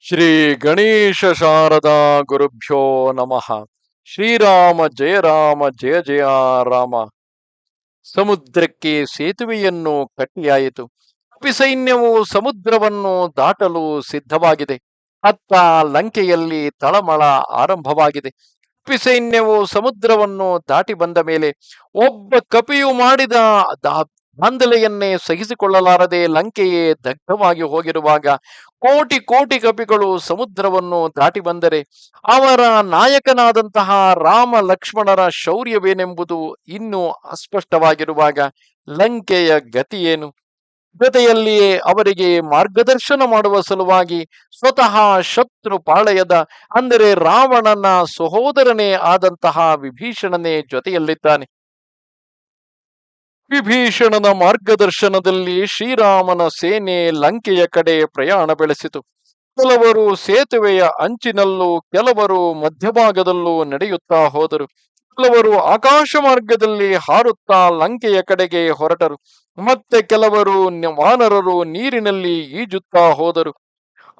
ಶ್ರೀ ಗಣೇಶ ಶಾರದಾ ಗುರುಭ್ಯೋ ನಮಃ. ಶ್ರೀರಾಮ ಜಯ ರಾಮ ಜಯ ಜಯ ರಾಮ. ಸಮುದ್ರಕ್ಕೆ ಸೇತುವೆಯನ್ನು ಕಟ್ಟಿಯಾಯಿತು. ಕಪಿ ಸೈನ್ಯವು ಸಮುದ್ರವನ್ನು ದಾಟಲು ಸಿದ್ಧವಾಗಿದೆ. ಅತ್ತ ಲಂಕೆಯಲ್ಲಿ ತಳಮಳ ಆರಂಭವಾಗಿದೆ. ಕಪಿ ಸೈನ್ಯವು ಸಮುದ್ರವನ್ನು ದಾಟಿ ಬಂದ ಮೇಲೆ ಒಬ್ಬ ಕಪಿಯು ಮಾಡಿದ ದಾಂಧಲೆಯನ್ನೇ ಸಹಿಸಿಕೊಳ್ಳಲಾರದೆ ಲಂಕೆಯೇ ದಗ್ಧವಾಗಿ ಹೋಗಿರುವಾಗ ಕೋಟಿ ಕೋಟಿ ಕಪಿಗಳು ಸಮುದ್ರವನ್ನು ದಾಟಿ ಬಂದರೆ ಅವರ ನಾಯಕನಾದಂತಹ ರಾಮ ಲಕ್ಷ್ಮಣರ ಶೌರ್ಯವೇನೆಂಬುದು ಇನ್ನೂ ಅಸ್ಪಷ್ಟವಾಗಿರುವಾಗ ಲಂಕೆಯ ಗತಿಯೇನು? ಜೊತೆಯಲ್ಲಿಯೇ ಅವರಿಗೆ ಮಾರ್ಗದರ್ಶನ ಮಾಡುವ ಸಲುವಾಗಿ ಸ್ವತಃ ಶತ್ರು ಪಾಳೆಯದ ಅಂದರೆ ರಾವಣನ ಸಹೋದರನೇ ಆದಂತಹ ವಿಭೀಷಣನೇ ಜೊತೆಯಲ್ಲಿದ್ದಾನೆ. ವಿಭೀಷಣನ ಮಾರ್ಗದರ್ಶನದಲ್ಲಿ ಶ್ರೀರಾಮನ ಸೇನೆ ಲಂಕೆಯ ಕಡೆ ಪ್ರಯಾಣ ಬೆಳೆಸಿತು. ಕೆಲವರು ಸೇತುವೆಯ ಅಂಚಿನಲ್ಲೂ ಕೆಲವರು ಮಧ್ಯಭಾಗದಲ್ಲೂ ನಡೆಯುತ್ತಾ ಹೋದರು. ಕೆಲವರು ಆಕಾಶ ಮಾರ್ಗದಲ್ಲಿ ಹಾರುತ್ತಾ ಲಂಕೆಯ ಕಡೆಗೆ ಹೊರಟರು. ಮತ್ತೆ ಕೆಲವರು ವಾನರರು ನೀರಿನಲ್ಲಿ ಈಜುತ್ತಾ ಹೋದರು.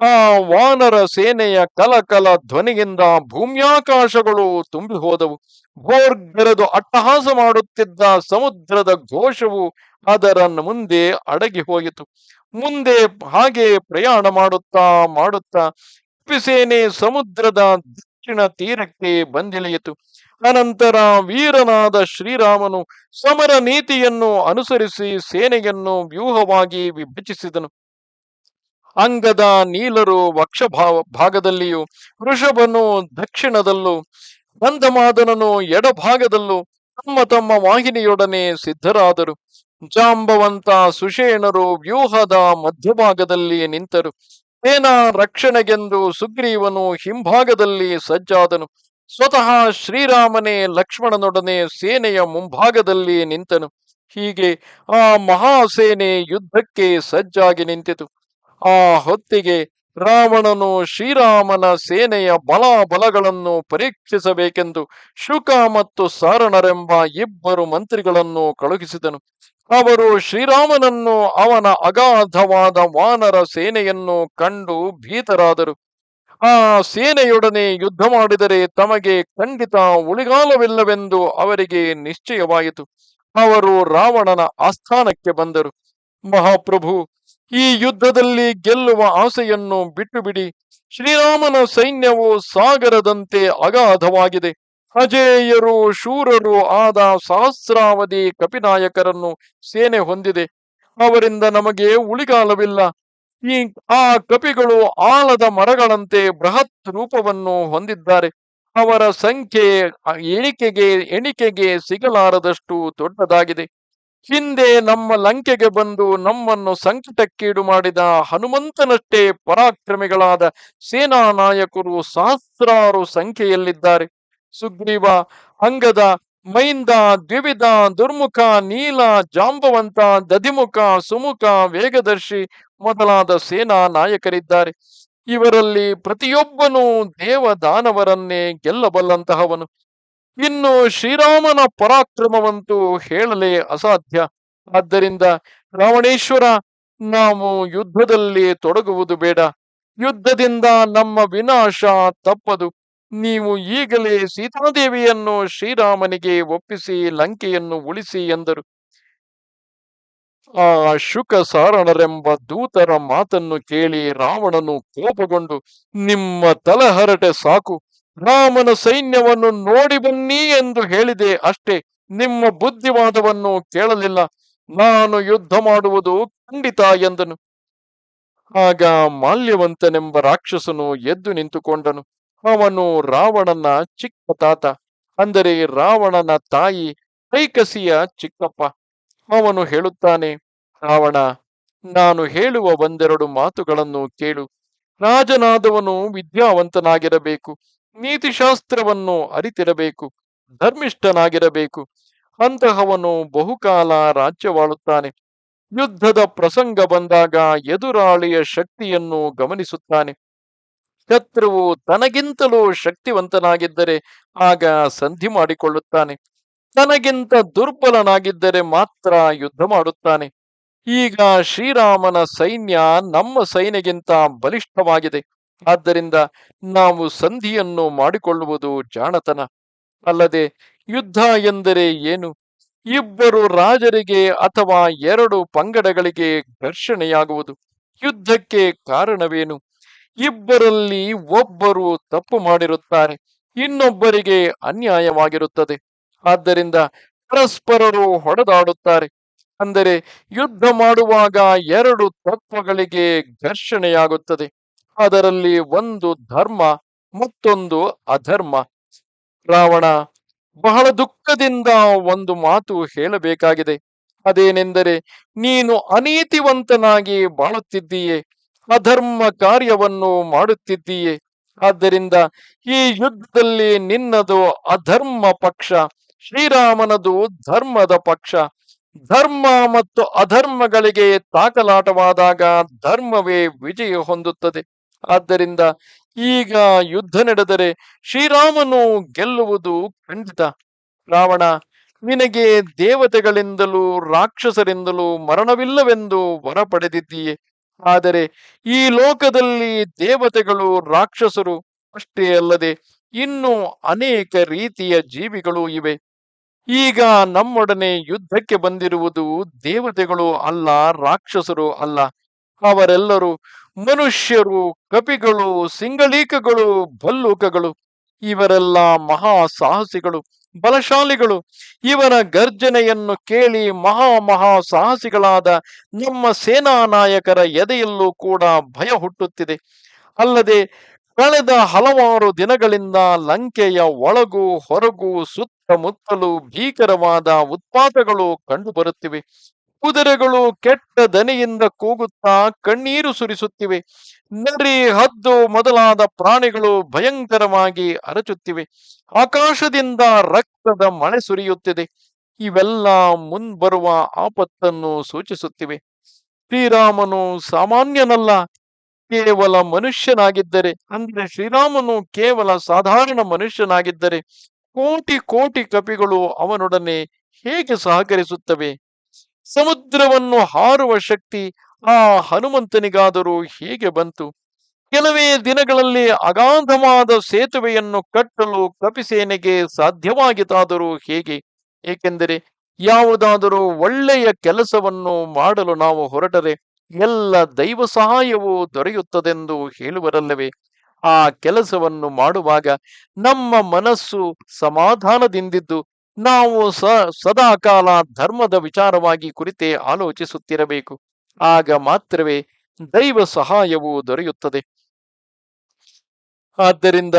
ಆ ವಾನರ ಸೇನೆಯ ಕಲಕಲ ಧ್ವನಿಯಿಂದ ಭೂಮ್ಯಾಕಾಶಗಳು ತುಂಬಿ ಹೋದವು. ಭೋರ್ಗರೆದು ಅಟ್ಟಹಾಸ ಮಾಡುತ್ತಿದ್ದ ಸಮುದ್ರದ ಘೋಷವು ಅದರ ಮುಂದೆ ಅಡಗಿ ಹೋಯಿತು. ಮುಂದೆ ಹಾಗೆ ಪ್ರಯಾಣ ಮಾಡುತ್ತಾ ಮಾಡುತ್ತಾ ಕಪಿಸೇನೆ ಸಮುದ್ರದ ದಕ್ಷಿಣ ತೀರಕ್ಕೆ ಬಂದಿಳಿಯಿತು. ಅನಂತರ ವೀರನಾದ ಶ್ರೀರಾಮನು ಸಮರ ನೀತಿಯನ್ನು ಅನುಸರಿಸಿ ಸೇನೆಯನ್ನು ವ್ಯೂಹವಾಗಿ ವಿಭಜಿಸಿದನು. ಅಂಗದ ನೀಲರು ಭಾಗದಲ್ಲಿಯೂ, ವೃಷಭನು ದಕ್ಷಿಣದಲ್ಲೂ, ಗಂಧಮಾದನನು ಎಡಭಾಗದಲ್ಲೂ ತಮ್ಮ ತಮ್ಮ ವಾಹಿನಿಯೊಡನೆ ಸಿದ್ಧರಾದರು. ಜಾಂಬವಂತ ಸುಷೇಣರು ವ್ಯೂಹದ ಮಧ್ಯಭಾಗದಲ್ಲಿ ನಿಂತರು. ಸೇನಾ ರಕ್ಷಣೆಗೆಂದು ಸುಗ್ರೀವನು ಹಿಂಭಾಗದಲ್ಲಿ ಸಜ್ಜಾದನು. ಸ್ವತಃ ಶ್ರೀರಾಮನೇ ಲಕ್ಷ್ಮಣನೊಡನೆ ಸೇನೆಯ ಮುಂಭಾಗದಲ್ಲಿ ನಿಂತನು. ಹೀಗೆ ಆ ಮಹಾಸೇನೆ ಯುದ್ಧಕ್ಕೆ ಸಜ್ಜಾಗಿ ನಿಂತಿತು. ಆ ಹೊತ್ತಿಗೆ ರಾವಣನು ಶ್ರೀರಾಮನ ಸೇನೆಯ ಬಲಗಳನ್ನು ಪರೀಕ್ಷಿಸಬೇಕೆಂದು ಶುಕ ಮತ್ತು ಸಾರಣರೆಂಬ ಇಬ್ಬರು ಮಂತ್ರಿಗಳನ್ನು ಕಳುಹಿಸಿದನು. ಅವರು ಶ್ರೀರಾಮನನ್ನು ಅವನ ಅಗಾಧವಾದ ವಾನರ ಸೇನೆಯನ್ನು ಕಂಡು ಭೀತರಾದರು. ಆ ಸೇನೆಯೊಡನೆ ಯುದ್ಧ ಮಾಡಿದರೆ ತಮಗೆ ಖಂಡಿತ ಉಳಿಗಾಲವಿಲ್ಲವೆಂದು ಅವರಿಗೆ ನಿಶ್ಚಯವಾಯಿತು. ಅವರು ರಾವಣನ ಆಸ್ಥಾನಕ್ಕೆ ಬಂದರು. ಮಹಾಪ್ರಭು, ಈ ಯುದ್ಧದಲ್ಲಿ ಗೆಲ್ಲುವ ಆಸೆಯನ್ನು ಬಿಟ್ಟು ಬಿಡಿ. ಶ್ರೀರಾಮನ ಸೈನ್ಯವು ಸಾಗರದಂತೆ ಅಗಾಧವಾಗಿದೆ. ಅಜೇಯರು ಶೂರರು ಆದ ಸಹಸ್ರಾವಧಿ ಕಪಿನಾಯಕರನ್ನು ಸೇನೆ ಹೊಂದಿದೆ. ಅವರಿಂದ ನಮಗೆ ಉಳಿಗಾಲವಿಲ್ಲ. ಆ ಕಪಿಗಳು ಆಲದ ಮರಗಳಂತೆ ಬೃಹತ್ ರೂಪವನ್ನು ಹೊಂದಿದ್ದಾರೆ. ಅವರ ಸಂಖ್ಯೆ ಎಣಿಕೆಗೆ ಸಿಗಲಾರದಷ್ಟು ದೊಡ್ಡದಾಗಿದೆ. ಹಿಂದೆ ನಮ್ಮ ಲಂಕೆಗೆ ಬಂದು ನಮ್ಮನ್ನು ಸಂಕಟಕ್ಕೀಡು ಮಾಡಿದ ಹನುಮಂತನಷ್ಟೇ ಪರಾಕ್ರಮಿಗಳಾದ ಸೇನಾ ನಾಯಕರು ಸಹಸ್ರಾರು ಸಂಖ್ಯೆಯಲ್ಲಿದ್ದಾರೆ. ಸುಗ್ರೀವ, ಅಂಗದ, ಮೈಂದ, ದ್ವಿವಿಧ, ದುರ್ಮುಖ, ನೀಲ, ಜಾಂಬವಂತ, ದಧಿಮುಖ, ಸುಮುಖ, ವೇಗದರ್ಶಿ ಮೊದಲಾದ ಸೇನಾ ನಾಯಕರಿದ್ದಾರೆ. ಇವರಲ್ಲಿ ಪ್ರತಿಯೊಬ್ಬನೂ ದೇವ ದಾನವರನ್ನೇ ಗೆಲ್ಲಬಲ್ಲಂತಹವನು. ಇನ್ನು ಶ್ರೀರಾಮನ ಪರಾಕ್ರಮವಂತೂ ಹೇಳಲೇ ಅಸಾಧ್ಯ. ಆದ್ದರಿಂದ ರಾವಣೇಶ್ವರ, ನಾವು ಯುದ್ಧದಲ್ಲಿ ತೊಡಗುವುದು ಬೇಡ. ಯುದ್ಧದಿಂದ ನಮ್ಮ ವಿನಾಶ ತಪ್ಪದು. ನೀವು ಈಗಲೇ ಸೀತಾದೇವಿಯನ್ನು ಶ್ರೀರಾಮನಿಗೆ ಒಪ್ಪಿಸಿ ಲಂಕೆಯನ್ನು ಉಳಿಸಿ ಎಂದರು. ಆ ಶುಕ ಸಾರಣರೆಂಬ ದೂತರ ಮಾತನ್ನು ಕೇಳಿ ರಾವಣನು ಕೋಪಗೊಂಡು, ನಿಮ್ಮ ತಲಹರಟೆ ಸಾಕು. ರಾಮನ ಸೈನ್ಯವನ್ನು ನೋಡಿ ಬನ್ನಿ ಎಂದು ಹೇಳಿದೆ ಅಷ್ಟೇ. ನಿಮ್ಮ ಬುದ್ಧಿವಾದವನ್ನು ಕೇಳಲಿಲ್ಲ. ನಾನು ಯುದ್ಧ ಮಾಡುವುದು ಖಂಡಿತ ಎಂದನು. ಆಗ ಮಾಲ್ಯವಂತನೆಂಬ ರಾಕ್ಷಸನು ಎದ್ದು ನಿಂತುಕೊಂಡನು. ಅವನು ರಾವಣನ ಚಿಕ್ಕ ತಾತ, ಅಂದರೆ ರಾವಣನ ತಾಯಿ ಕೈಕಸಿಯ ಚಿಕ್ಕಪ್ಪ. ಅವನು ಹೇಳುತ್ತಾನೆ, ರಾವಣ, ನಾನು ಹೇಳುವ ಒಂದೆರಡು ಮಾತುಗಳನ್ನು ಕೇಳು. ರಾಜನಾದವನು ವಿದ್ಯಾವಂತನಾಗಿರಬೇಕು, ನೀತಿಶಾಸ್ತ್ರವನ್ನು ಅರಿತಿರಬೇಕು, ಧರ್ಮಿಷ್ಠನಾಗಿರಬೇಕು. ಅಂತಹವನು ಬಹುಕಾಲ ರಾಜ್ಯವಾಳುತ್ತಾನೆ. ಯುದ್ಧದ ಪ್ರಸಂಗ ಬಂದಾಗ ಎದುರಾಳಿಯ ಶಕ್ತಿಯನ್ನು ಗಮನಿಸುತ್ತಾನೆ. ಶತ್ರುವು ತನಗಿಂತಲೂ ಶಕ್ತಿವಂತನಾಗಿದ್ದರೆ ಆಗ ಸಂಧಿ ಮಾಡಿಕೊಳ್ಳುತ್ತಾನೆ. ತನಗಿಂತ ದುರ್ಬಲನಾಗಿದ್ದರೆ ಮಾತ್ರ ಯುದ್ಧ ಮಾಡುತ್ತಾನೆ. ಈಗ ಶ್ರೀರಾಮನ ಸೈನ್ಯ ನಮ್ಮ ಸೈನ್ಯಕ್ಕಿಂತ ಬಲಿಷ್ಠವಾಗಿದೆ. ಆದ್ದರಿಂದ ನಾವು ಸಂಧಿಯನ್ನು ಮಾಡಿಕೊಳ್ಳುವುದು ಜಾಣತನ. ಅಲ್ಲದೆ ಯುದ್ಧ ಎಂದರೆ ಏನು? ಇಬ್ಬರು ರಾಜರಿಗೆ ಅಥವಾ ಎರಡು ಪಂಗಡಗಳಿಗೆ ಘರ್ಷಣೆಯಾಗುವುದು. ಯುದ್ಧಕ್ಕೆ ಕಾರಣವೇನು? ಇಬ್ಬರಲ್ಲಿ ಒಬ್ಬರು ತಪ್ಪು ಮಾಡಿರುತ್ತಾರೆ, ಇನ್ನೊಬ್ಬರಿಗೆ ಅನ್ಯಾಯವಾಗಿರುತ್ತದೆ. ಆದ್ದರಿಂದ ಪರಸ್ಪರರು ಹೊಡೆದಾಡುತ್ತಾರೆ. ಅಂದರೆ ಯುದ್ಧ ಮಾಡುವಾಗ ಎರಡು ತತ್ವಗಳಿಗೆ ಘರ್ಷಣೆಯಾಗುತ್ತದೆ. ಅದರಲ್ಲಿ ಒಂದು ಧರ್ಮ, ಮತ್ತೊಂದು ಅಧರ್ಮ. ರಾವಣ ಬಹಳ ದುಃಖದಿಂದ ಒಂದು ಮಾತು ಹೇಳಬೇಕಾಗಿದೆ. ಅದೇನೆಂದರೆ, ನೀನು ಅನೀತಿವಂತನಾಗಿ ಬಾಳುತ್ತಿದ್ದೀಯೆ, ಅಧರ್ಮ ಕಾರ್ಯವನ್ನು ಮಾಡುತ್ತಿದ್ದೀಯೆ. ಆದ್ದರಿಂದ ಈ ಯುದ್ಧದಲ್ಲಿ ನಿನ್ನದು ಅಧರ್ಮ ಪಕ್ಷ, ಶ್ರೀರಾಮನದು ಧರ್ಮದ ಪಕ್ಷ. ಧರ್ಮ ಮತ್ತು ಅಧರ್ಮಗಳಿಗೆ ತಾಕಲಾಟವಾದಾಗ ಧರ್ಮವೇ ವಿಜಯ ಹೊಂದುತ್ತದೆ. ಆದ್ದರಿಂದ ಈಗ ಯುದ್ಧ ನಡೆದರೆ ಶ್ರೀರಾಮನು ಗೆಲ್ಲುವುದು ಖಂಡಿತ. ರಾವಣ, ನಿನಗೆ ದೇವತೆಗಳಿಂದಲೂ ರಾಕ್ಷಸರಿಂದಲೂ ಮರಣವಿಲ್ಲವೆಂದು ವರ ಪಡೆದಿದ್ದೀಯೆ. ಆದರೆ ಈ ಲೋಕದಲ್ಲಿ ದೇವತೆಗಳು, ರಾಕ್ಷಸರು ಅಷ್ಟೇ ಅಲ್ಲದೆ ಇನ್ನೂ ಅನೇಕ ರೀತಿಯ ಜೀವಿಗಳು ಇವೆ. ಈಗ ನಮ್ಮೊಡನೆ ಯುದ್ಧಕ್ಕೆ ಬಂದಿರುವುದು ದೇವತೆಗಳು ಅಲ್ಲ, ರಾಕ್ಷಸರು ಅಲ್ಲ. ಅವರೆಲ್ಲರೂ ಮನುಷ್ಯರು, ಕಪಿಗಳು, ಸಿಂಗಳೀಕಗಳು, ಭಲ್ಲೂಕಗಳು. ಇವರೆಲ್ಲ ಮಹಾ ಸಾಹಸಿಗಳು, ಬಲಶಾಲಿಗಳು. ಇವರ ಗರ್ಜನೆಯನ್ನು ಕೇಳಿ ಮಹಾ ಸಾಹಸಿಗಳಾದ ನಮ್ಮ ಸೇನಾ ನಾಯಕರ ಎದೆಯಲ್ಲೂ ಕೂಡ ಭಯ ಹುಟ್ಟುತ್ತಿದೆ. ಅಲ್ಲದೆ ಕಳೆದ ಹಲವಾರು ದಿನಗಳಿಂದ ಲಂಕೆಯ ಒಳಗೂ ಹೊರಗೂ ಸುತ್ತಮುತ್ತಲೂ ಭೀಕರವಾದ ಉತ್ಪಾತಗಳು ಕಂಡುಬರುತ್ತಿವೆ. ಕುದುರೆಗಳು ಕೆಟ್ಟ ದನಿಯಿಂದ ಕೂಗುತ್ತಾ ಕಣ್ಣೀರು ಸುರಿಸುತ್ತಿವೆ. ನರಿ, ಹದ್ದು ಮೊದಲಾದ ಪ್ರಾಣಿಗಳು ಭಯಂಕರವಾಗಿ ಅರಚುತ್ತಿವೆ. ಆಕಾಶದಿಂದ ರಕ್ತದ ಮಳೆ ಸುರಿಯುತ್ತಿದೆ. ಇವೆಲ್ಲ ಮುಂಬರುವ ಆಪತ್ತನ್ನು ಸೂಚಿಸುತ್ತಿವೆ. ಶ್ರೀರಾಮನು ಸಾಮಾನ್ಯನಲ್ಲ, ಕೇವಲ ಮನುಷ್ಯನಾಗಿದ್ದರೆ, ಅಂದ್ರೆ ಶ್ರೀರಾಮನು ಕೇವಲ ಸಾಧಾರಣ ಮನುಷ್ಯನಾಗಿದ್ದರೆ ಕೋಟಿ ಕೋಟಿ ಕಪಿಗಳು ಅವನೊಡನೆ ಹೇಗೆ ಸಹಕರಿಸುತ್ತವೆ? ಸಮುದ್ರವನ್ನು ಹಾರುವ ಶಕ್ತಿ ಆ ಹನುಮಂತನಿಗಾದರೂ ಹೇಗೆ ಬಂತು? ಕೆಲವೇ ದಿನಗಳಲ್ಲಿ ಅಗಾಧವಾದ ಸೇತುವೆಯನ್ನು ಕಟ್ಟಲು ಕಪಿಸೇನೆಗೆ ಸಾಧ್ಯವಾಗಿತ್ತಾದರೂ ಹೇಗೆ? ಏಕೆಂದರೆ ಯಾವುದಾದರೂ ಒಳ್ಳೆಯ ಕೆಲಸವನ್ನು ಮಾಡಲು ನಾವು ಹೊರಟರೆ ಎಲ್ಲ ದೈವ ಸಹಾಯವೂ ದೊರೆಯುತ್ತದೆಂದು ಹೇಳುವರಲ್ಲವೇ? ಆ ಕೆಲಸವನ್ನು ಮಾಡುವಾಗ ನಮ್ಮ ಮನಸ್ಸು ಸಮಾಧಾನದಿಂದಿದ್ದು ನಾವು ಸದಾಕಾಲ ಧರ್ಮದ ವಿಚಾರವಾಗಿ ಕುರಿತೇ ಆಲೋಚಿಸುತ್ತಿರಬೇಕು. ಆಗ ಮಾತ್ರವೇ ದೈವ ಸಹಾಯವು ದೊರೆಯುತ್ತದೆ. ಆದ್ದರಿಂದ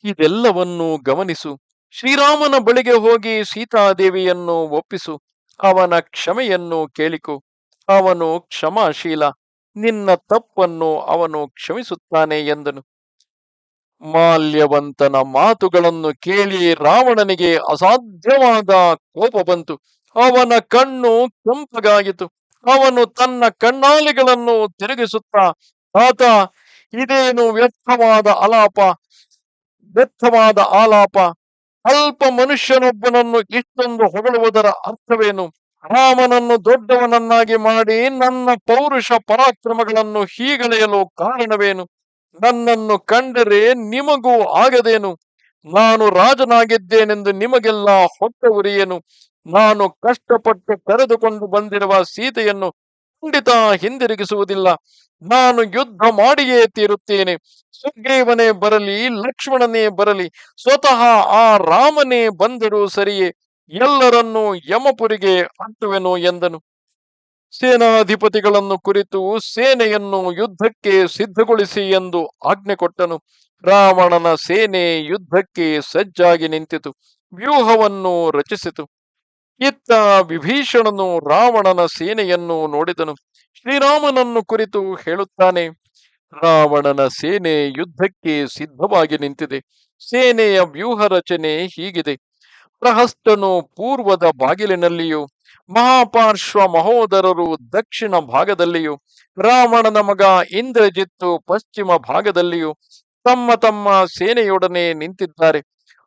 ಇದೆಲ್ಲವನ್ನೂ ಗಮನಿಸು. ಶ್ರೀರಾಮನ ಬಳಿಗೆ ಹೋಗಿ ಸೀತಾದೇವಿಯನ್ನು ಒಪ್ಪಿಸು. ಅವನ ಕ್ಷಮೆಯನ್ನು ಕೇಳಿಕೊ. ಅವನು ಕ್ಷಮಾಶೀಲ, ನಿನ್ನ ತಪ್ಪನ್ನು ಅವನು ಕ್ಷಮಿಸುತ್ತಾನೆ ಎಂದನು. ಮಾಲ್ಯವಂತನ ಮಾತುಗಳನ್ನು ಕೇಳಿ ರಾವಣನಿಗೆ ಅಸಾಧ್ಯವಾದ ಕೋಪ ಬಂತು. ಅವನ ಕಣ್ಣು ಕೆಂಪಗಾಯಿತು. ಅವನು ತನ್ನ ಕಣ್ಣಾಲಿಗಳನ್ನು ತಿರುಗಿಸುತ್ತಾ, ತಾತ, ಇದೇನು ವ್ಯರ್ಥವಾದ ಆಲಾಪ? ಅಲ್ಪ ಮನುಷ್ಯನೊಬ್ಬನನ್ನು ಇಷ್ಟೊಂದು ಹೊಗಳುವುದರ ಅರ್ಥವೇನು? ರಾಮನನ್ನು ದೊಡ್ಡವನನ್ನಾಗಿ ಮಾಡಿ ನನ್ನ ಪೌರುಷ ಪರಾಕ್ರಮಗಳನ್ನು ಹೀಗಳೆಯಲು ಕಾರಣವೇನು? ನನ್ನನ್ನು ಕಂಡರೆ ನಿಮಗೂ ಆಗದೇನು? ನಾನು ರಾಜನಾಗಿದ್ದೇನೆಂದು ನಿಮಗೆಲ್ಲ ಹೊಟ್ಟೆ ಉರಿಯೇನು? ನಾನು ಕಷ್ಟಪಟ್ಟು ಕರೆದುಕೊಂಡು ಬಂದಿರುವ ಸೀತೆಯನ್ನು ಖಂಡಿತ ಹಿಂದಿರುಗಿಸುವುದಿಲ್ಲ. ನಾನು ಯುದ್ಧ ಮಾಡಿಯೇ ತೀರುತ್ತೇನೆ. ಸುಗ್ರೀವನೇ ಬರಲಿ, ಲಕ್ಷ್ಮಣನೇ ಬರಲಿ, ಸ್ವತಃ ಆ ರಾಮನೇ ಬಂದರೂ ಸರಿಯೇ, ಎಲ್ಲರನ್ನೂ ಯಮಪುರಿಗೆ ಅಟ್ಟುವೆನು ಎಂದನು. ಸೇನಾಧಿಪತಿಗಳನ್ನು ಕುರಿತು ಸೇನೆಯನ್ನು ಯುದ್ಧಕ್ಕೆ ಸಿದ್ಧಗೊಳಿಸಿ ಎಂದು ಆಜ್ಞೆ ಕೊಟ್ಟನು. ರಾವಣನ ಸೇನೆ ಯುದ್ಧಕ್ಕೆ ಸಜ್ಜಾಗಿ ನಿಂತಿತು, ವ್ಯೂಹವನ್ನು ರಚಿಸಿತು. ಇತ್ತ ವಿಭೀಷಣನು ರಾವಣನ ಸೇನೆಯನ್ನು ನೋಡಿದನು. ಶ್ರೀರಾಮನನ್ನು ಕುರಿತು ಹೇಳುತ್ತಾನೆ, ರಾವಣನ ಸೇನೆ ಯುದ್ಧಕ್ಕೆ ಸಿದ್ಧವಾಗಿ ನಿಂತಿದೆ. ಸೇನೆಯ ವ್ಯೂಹ ರಚನೆ ಹೀಗಿದೆ: ಪ್ರಹಸ್ತನು ಪೂರ್ವದ ಬಾಗಿಲಿನಲ್ಲಿಯೂ, ಮಹಾಪಾರ್ಶ್ವ ಮಹೋದರರು ದಕ್ಷಿಣ ಭಾಗದಲ್ಲಿಯೂ, ರಾವಣನ ಮಗ ಇಂದ್ರಜಿತ್ತು ಪಶ್ಚಿಮ ಭಾಗದಲ್ಲಿಯೂ ತಮ್ಮ ತಮ್ಮ ಸೇನೆಯೊಡನೆ ನಿಂತಿದ್ದಾರೆ.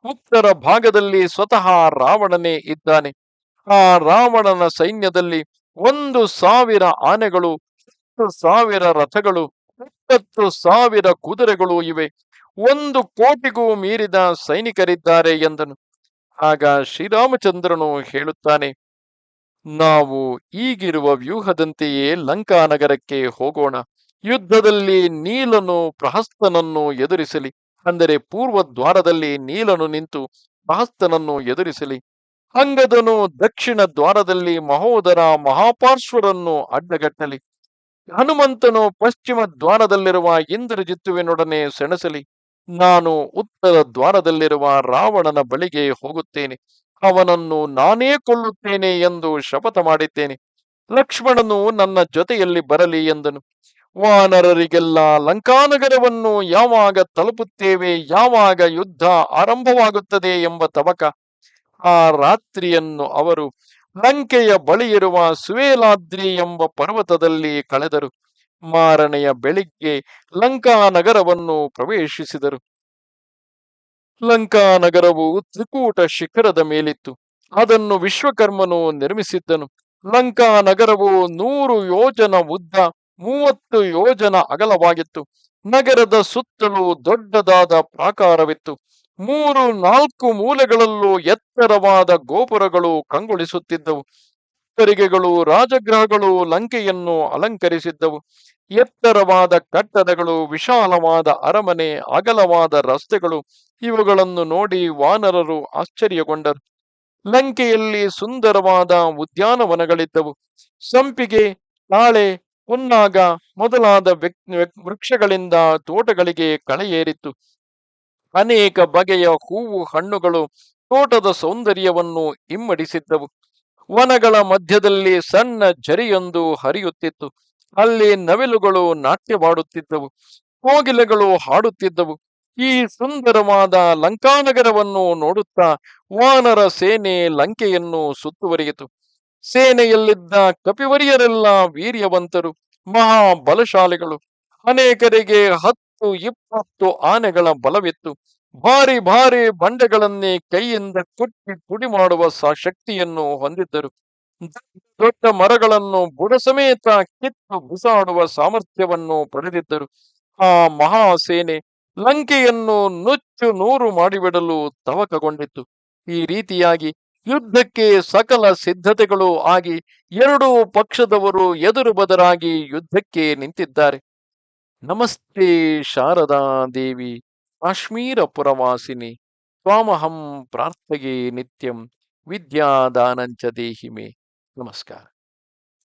ಉತ್ತರ ಭಾಗದಲ್ಲಿ ಸ್ವತಃ ರಾವಣನೇ ಇದ್ದಾನೆ. ಆ ರಾವಣನ ಸೈನ್ಯದಲ್ಲಿ 1,000 ಆನೆಗಳು, 10,000 ರಥಗಳು, 20,000 ಕುದುರೆಗಳು ಇವೆ, 1,000,000ಗೂ ಮೀರಿದ ಸೈನಿಕರಿದ್ದಾರೆ ಎಂದನು. ಆಗ ಶ್ರೀರಾಮಚಂದ್ರನು ಹೇಳುತ್ತಾನೆ, ನಾವು ಈಗಿರುವ ವ್ಯೂಹದಂತೆಯೇ ಲಂಕಾನಗರಕ್ಕೆ ಹೋಗೋಣ. ಯುದ್ಧದಲ್ಲಿ ನೀಲನು ಪ್ರಹಸ್ತನನ್ನು ಎದುರಿಸಲಿ, ಅಂದರೆ ಪೂರ್ವ ದ್ವಾರದಲ್ಲಿ ನೀಲನು ನಿಂತು ಪ್ರಹಸ್ತನನ್ನು ಎದುರಿಸಲಿ. ಅಂಗದನು ದಕ್ಷಿಣ ದ್ವಾರದಲ್ಲಿ ಮಹೋದರ ಮಹಾಪಾರ್ಶ್ವರನ್ನು ಅಡ್ಡಗಟ್ಟಲಿ. ಹನುಮಂತನು ಪಶ್ಚಿಮ ದ್ವಾರದಲ್ಲಿರುವ ಇಂದ್ರಜಿತ್ತುವಿನೊಡನೆ ಸೆಣಸಲಿ. ನಾನು ಉತ್ತರ ದ್ವಾರದಲ್ಲಿರುವ ರಾವಣನ ಬಳಿಗೆ ಹೋಗುತ್ತೇನೆ, ಅವನನ್ನು ನಾನೇ ಕೊಲ್ಲುತ್ತೇನೆ ಎಂದು ಶಪಥ ಮಾಡಿದ್ದೇನೆ. ಲಕ್ಷ್ಮಣನು ನನ್ನ ಜೊತೆಯಲ್ಲಿ ಬರಲಿ ಎಂದನು. ವಾನರರಿಗೆಲ್ಲ ಲಂಕಾನಗರವನ್ನು ಯಾವಾಗ ತಲುಪುತ್ತೇವೆ, ಯಾವಾಗ ಯುದ್ಧ ಆರಂಭವಾಗುತ್ತದೆ ಎಂಬ ತವಕ. ಆ ರಾತ್ರಿಯನ್ನು ಅವರು ಲಂಕೆಯ ಬಳಿಯಿರುವ ಸುವೇಲಾದ್ರಿ ಎಂಬ ಪರ್ವತದಲ್ಲಿ ಕಳೆದರು. ಮಾರನೆಯ ಬೆಳಿಗ್ಗೆ ಲಂಕಾನಗರವನ್ನು ಪ್ರವೇಶಿಸಿದರು. ಲಂಕಾನಗರವು ತ್ರಿಕೂಟ ಶಿಖರದ ಮೇಲಿತ್ತು. ಅದನ್ನು ವಿಶ್ವಕರ್ಮನು ನಿರ್ಮಿಸಿದ್ದನು. ಲಂಕಾನಗರವು 100 ಯೋಜನ ಉದ್ದ, 30 ಯೋಜನ ಅಗಲವಾಗಿತ್ತು. ನಗರದ ಸುತ್ತಲೂ ದೊಡ್ಡದಾದ ಪ್ರಾಕಾರವಿತ್ತು. 3-4 ಮೂಲೆಗಳಲ್ಲೂ ಎತ್ತರವಾದ ಗೋಪುರಗಳು ಕಂಗೊಳಿಸುತ್ತಿದ್ದವು. ತೆರಿಗೆಗಳು, ರಾಜಗೃಹಗಳು ಲಂಕೆಯನ್ನು ಅಲಂಕರಿಸಿದ್ದವು. ಎತ್ತರವಾದ ಕಟ್ಟಡಗಳು, ವಿಶಾಲವಾದ ಅರಮನೆ, ಅಗಲವಾದ ರಸ್ತೆಗಳು, ಇವುಗಳನ್ನು ನೋಡಿ ವಾನರರು ಆಶ್ಚರ್ಯಗೊಂಡರು. ಲಂಕೆಯಲ್ಲಿ ಸುಂದರವಾದ ಉದ್ಯಾನವನಗಳಿದ್ದವು. ಸಂಪಿಗೆ, ತಾಳೆ, ಪುನ್ನಾಗ ಮೊದಲಾದ ವೃಕ್ಷಗಳಿಂದ ತೋಟಗಳಿಗೆ ಕಳೆಯೇರಿತ್ತು. ಅನೇಕ ಬಗೆಯ ಹೂವು ಹಣ್ಣುಗಳು ತೋಟದ ಸೌಂದರ್ಯವನ್ನು ಇಮ್ಮಡಿಸಿದ್ದವು. ವನಗಳ ಮಧ್ಯದಲ್ಲಿ ಸಣ್ಣ ಝರಿಯೊಂದು ಹರಿಯುತ್ತಿತ್ತು. ಅಲ್ಲಿ ನವಿಲುಗಳು ನಾಟ್ಯವಾಡುತ್ತಿದ್ದವು, ಕೋಗಿಲೆಗಳು ಹಾಡುತ್ತಿದ್ದವು. ಈ ಸುಂದರವಾದ ಲಂಕಾನಗರವನ್ನು ನೋಡುತ್ತಾ ವಾನರ ಸೇನೆ ಲಂಕೆಯನ್ನು ಸುತ್ತುವರಿಯಿತು. ಸೇನೆಯಲ್ಲಿದ್ದ ಕಪಿವರಿಯರೆಲ್ಲ ವೀರ್ಯವಂತರು, ಮಹಾಬಲಶಾಲಿಗಳು. ಅನೇಕರಿಗೆ 10-20 ಆನೆಗಳ ಬಲವಿತ್ತು. ಭಾರಿ ಭಾರಿ ಬಂಡೆಗಳನ್ನೇ ಕೈಯಿಂದ ಕುಟ್ಟಿ ಪುಡಿ ಮಾಡುವ ಶಕ್ತಿಯನ್ನು ಹೊಂದಿದ್ದರು. ದೊಡ್ಡ ಮರಗಳನ್ನು ಬುಡ ಸಮೇತ ಕಿತ್ತು ಬಿಸಾಡುವ ಸಾಮರ್ಥ್ಯವನ್ನು ಪಡೆದಿದ್ದರು. ಆ ಮಹಾಸೇನೆ ಲಂಕೆಯನ್ನು ನುಚ್ಚು ನೂರು ಮಾಡಿಬಿಡಲು ತವಕಗೊಂಡಿತ್ತು. ಈ ರೀತಿಯಾಗಿ ಯುದ್ಧಕ್ಕೆ ಸಕಲ ಸಿದ್ಧತೆಗಳು ಆಗಿ ಎರಡೂ ಪಕ್ಷದವರು ಎದುರು ಬದರಾಗಿ ಯುದ್ಧಕ್ಕೆ ನಿಂತಿದ್ದಾರೆ. ನಮಸ್ತೆ ಶಾರದಾ ದೇವಿ, ಕಾಶ್ಮೀರ ಪುರವಾಸಿನಿ, ತ್ವಾಮಹಂ ಪ್ರಾರ್ಥಗೆ ನಿತ್ಯಂ, ವಿದ್ಯಾದಾನಂಚ ದೇಹಿಮೆ. ನಮಸ್ಕಾರ.